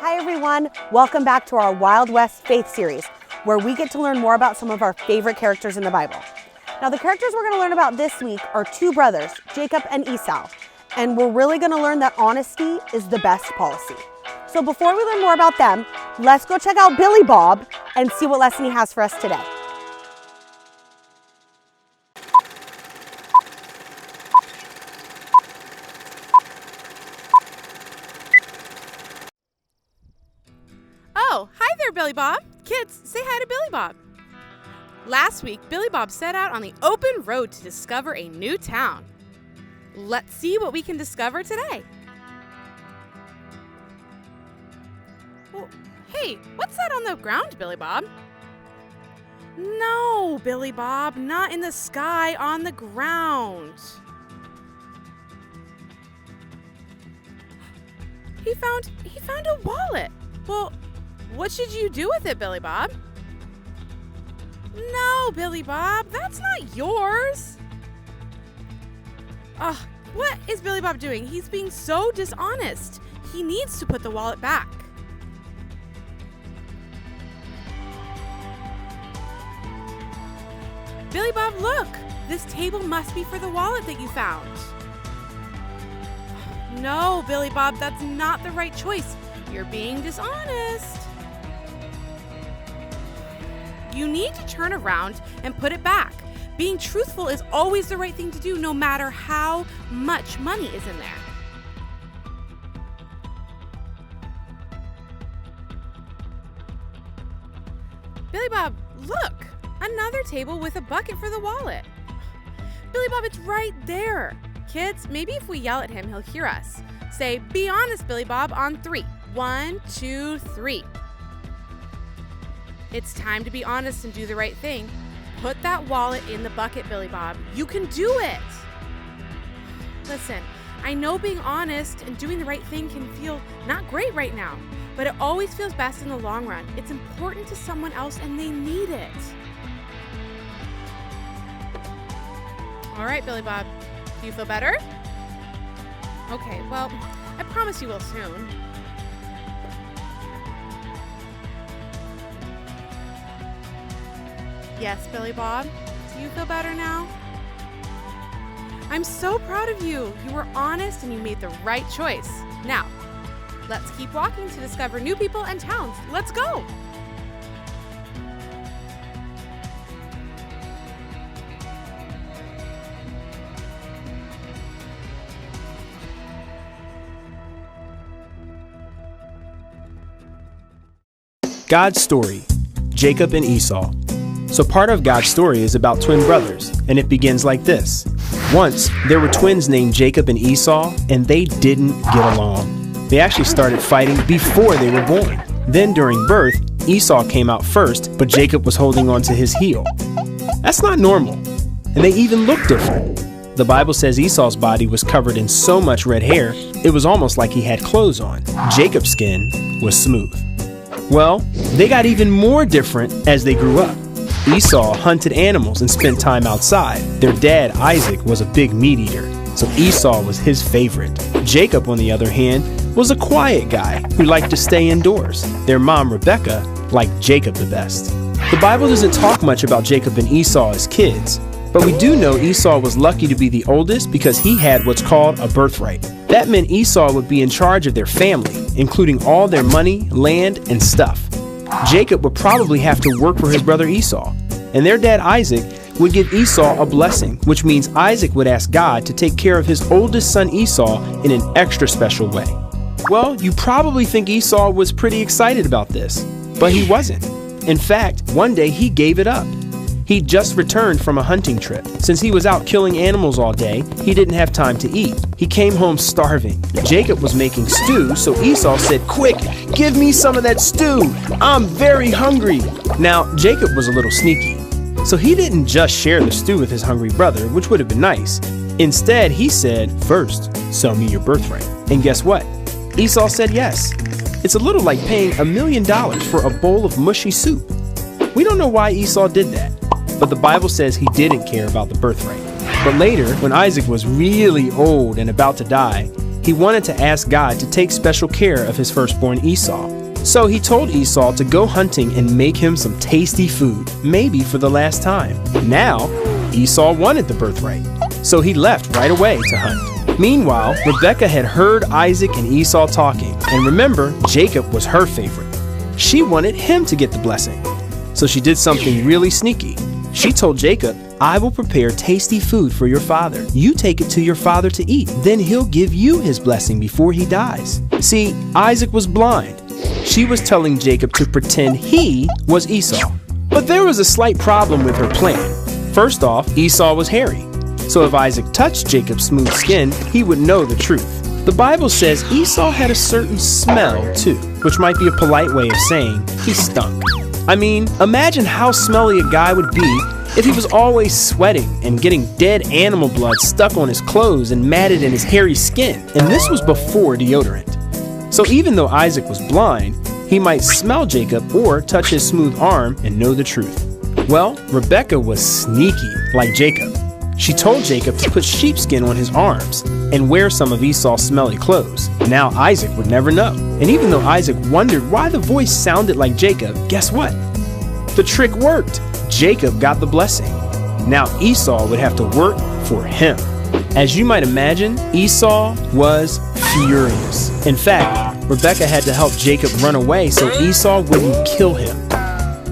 Hi everyone, welcome back to our Wild West Faith series, where we get to learn more about some of our favorite characters in the Bible. Now the characters we're going to learn about this week are two brothers, Jacob and Esau, and we're really going to learn that honesty is the best policy. So before we learn more about them, let's go check out Billy Bob and see what lesson he has for us today. Oh, hi there, Billy Bob. Kids, say hi to Billy Bob. Last week, Billy Bob set out on the open road to discover a new town. Let's see what we can discover today. Well, hey, what's that on the ground, Billy Bob? No, Billy Bob, not in the sky, on the ground. He found a wallet. Well, what should you do with it, Billy Bob? No, Billy Bob, that's not yours. Ugh, what is Billy Bob doing? He's being so dishonest. He needs to put the wallet back. Billy Bob, look! This table must be for the wallet that you found. No, Billy Bob, that's not the right choice. You're being dishonest. You need to turn around and put it back. Being truthful is always the right thing to do, no matter how much money is in there. Billy Bob, look! Another table with a bucket for the wallet. Billy Bob, it's right there. Kids, maybe if we yell at him, he'll hear us. Say, "Be honest, Billy Bob," on 3. 1, 2, 3. It's time to be honest and do the right thing. Put that wallet in the bucket, Billy Bob. You can do it. Listen, I know being honest and doing the right thing can feel not great right now, but it always feels best in the long run. It's important to someone else and they need it. All right, Billy Bob, do you feel better? Okay, well, I promise you will soon. Yes, Billy Bob, do you feel better now? I'm so proud of you. You were honest and you made the right choice. Now, let's keep walking to discover new people and towns. Let's go! God's story, Jacob and Esau. So part of God's story is about twin brothers, and it begins like this. Once, there were twins named Jacob and Esau, and they didn't get along. They actually started fighting before they were born. Then during birth, Esau came out first, but Jacob was holding on to his heel. That's not normal, and they even look different. The Bible says Esau's body was covered in so much red hair, it was almost like he had clothes on. Jacob's skin was smooth. Well, they got even more different as they grew up. Esau hunted animals and spent time outside. Their dad, Isaac, was a big meat eater, so Esau was his favorite. Jacob, on the other hand, was a quiet guy who liked to stay indoors. Their mom, Rebecca, liked Jacob the best. The Bible doesn't talk much about Jacob and Esau as kids, but we do know Esau was lucky to be the oldest because he had what's called a birthright. That meant Esau would be in charge of their family, including all their money, land, and stuff. Jacob would probably have to work for his brother Esau, and their dad Isaac would give Esau a blessing, which means Isaac would ask God to take care of his oldest son Esau in an extra special way. Well, you probably think Esau was pretty excited about this, but he wasn't. In fact, one day he gave it up. He'd just returned from a hunting trip. Since he was out killing animals all day, he didn't have time to eat. He came home starving. Jacob was making stew, so Esau said, "Quick, give me some of that stew. I'm very hungry." Now, Jacob was a little sneaky, so he didn't just share the stew with his hungry brother, which would have been nice. Instead, he said, "First, sell me your birthright." And guess what? Esau said yes. It's a little like paying $1 million for a bowl of mushy soup. We don't know why Esau did that, but the Bible says he didn't care about the birthright. But later, when Isaac was really old and about to die, He wanted to ask God to take special care of his firstborn Esau. So he told Esau to go hunting and make him some tasty food, maybe for the last time. Now, Esau wanted the birthright, so he left right away to hunt. Meanwhile, Rebekah had heard Isaac and Esau talking, and remember, Jacob was her favorite. She wanted him to get the blessing. So she did something really sneaky. She told Jacob, "I will prepare tasty food for your father. You take it to your father to eat. Then he'll give you his blessing before he dies." See, Isaac was blind. She was telling Jacob to pretend he was Esau. But there was a slight problem with her plan. First off, Esau was hairy. So if Isaac touched Jacob's smooth skin, he would know the truth. The Bible says Esau had a certain smell too, which might be a polite way of saying he stunk. I mean, imagine how smelly a guy would be if he was always sweating and getting dead animal blood stuck on his clothes and matted in his hairy skin. And this was before deodorant. So even though Isaac was blind, he might smell Jacob or touch his smooth arm and know the truth. Well, Rebekah was sneaky like Jacob. She told Jacob to put sheepskin on his arms and wear some of Esau's smelly clothes. Now Isaac would never know. And even though Isaac wondered why the voice sounded like Jacob, guess what? The trick worked. Jacob got the blessing. Now Esau would have to work for him. As you might imagine, Esau was furious. In fact, Rebekah had to help Jacob run away so Esau wouldn't kill him.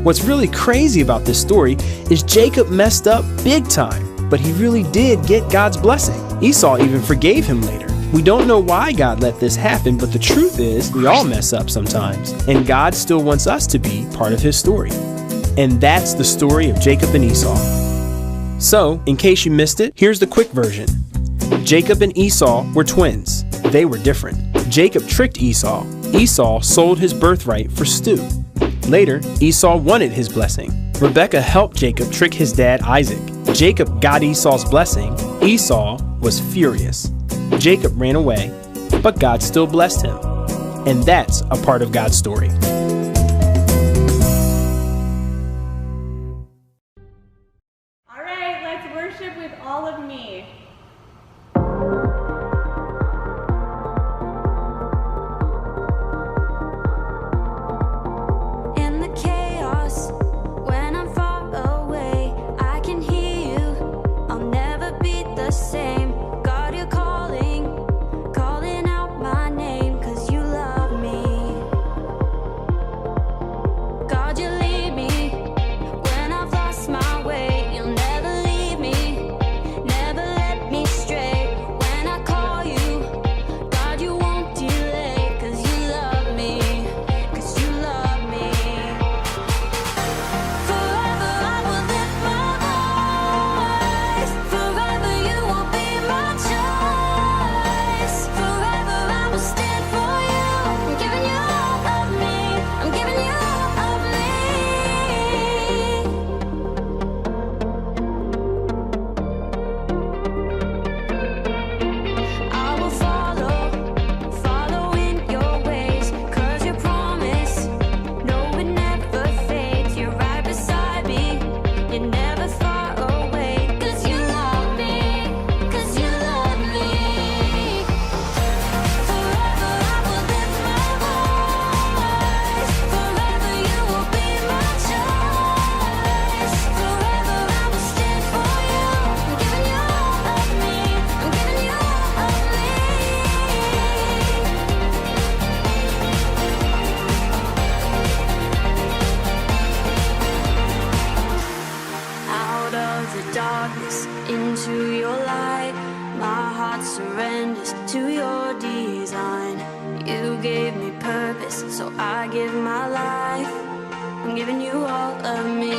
What's really crazy about this story is Jacob messed up big time, but he really did get God's blessing. Esau even forgave him later. We don't know why God let this happen, but the truth is we all mess up sometimes, and God still wants us to be part of his story. And that's the story of Jacob and Esau. So, in case you missed it, here's the quick version. Jacob and Esau were twins. They were different. Jacob tricked Esau. Esau sold his birthright for stew. Later, Esau wanted his blessing. Rebekah helped Jacob trick his dad Isaac. Jacob got Esau's blessing. Esau was furious. Jacob ran away, but God still blessed him. And that's a part of God's story. All right, let's worship with all of me. In the chaos, when I'm far away, I can hear you. I'll never be the same. God, you're calling out my name, 'cause you love me. God, you lead me when I've lost my way. You'll never leave me, never let me stray. When I call you, God, you won't delay, 'cause you love me, 'cause you love me. Forever I will lift my voice. Forever you will be my choice. Forever I will stand for you. I'm giving you all of me. I'm giving you all of me. I will follow in your ways, 'cause your promise, no, it never fades. You're right beside me, you're never far away, 'cause you love me, 'cause you love me. Forever I will lift my voice. Forever you will be my choice. Forever I will stand for you. I'm giving you all of me. I'm giving you all of me. Out of the darkness into your light, my heart surrenders to your design. You gave me purpose, so I give my life. I'm giving you all of me.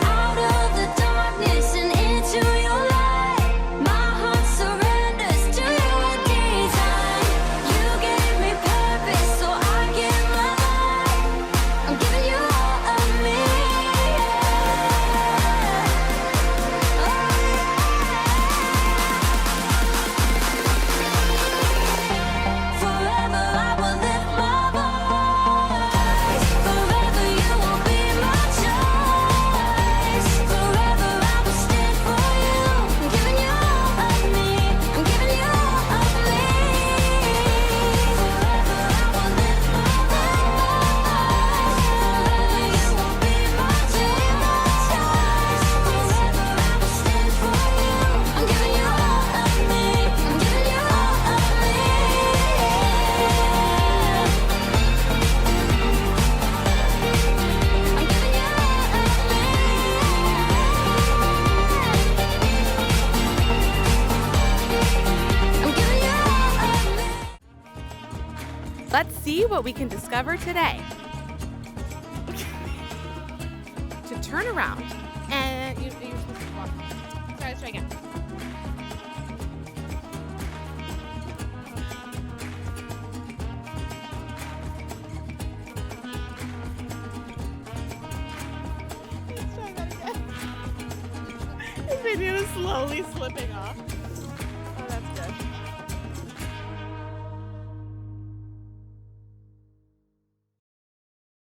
Out of the darkness and into your light, my heart surrenders to your design. You gave me purpose, so I give my life. I'm giving you all of me. Forever I will lift my voice. Forever you will be my Let's see what we can discover today. To turn around and you're supposed to walk. Sorry, let's try again. Let's try that again. This video is slowly slipping off.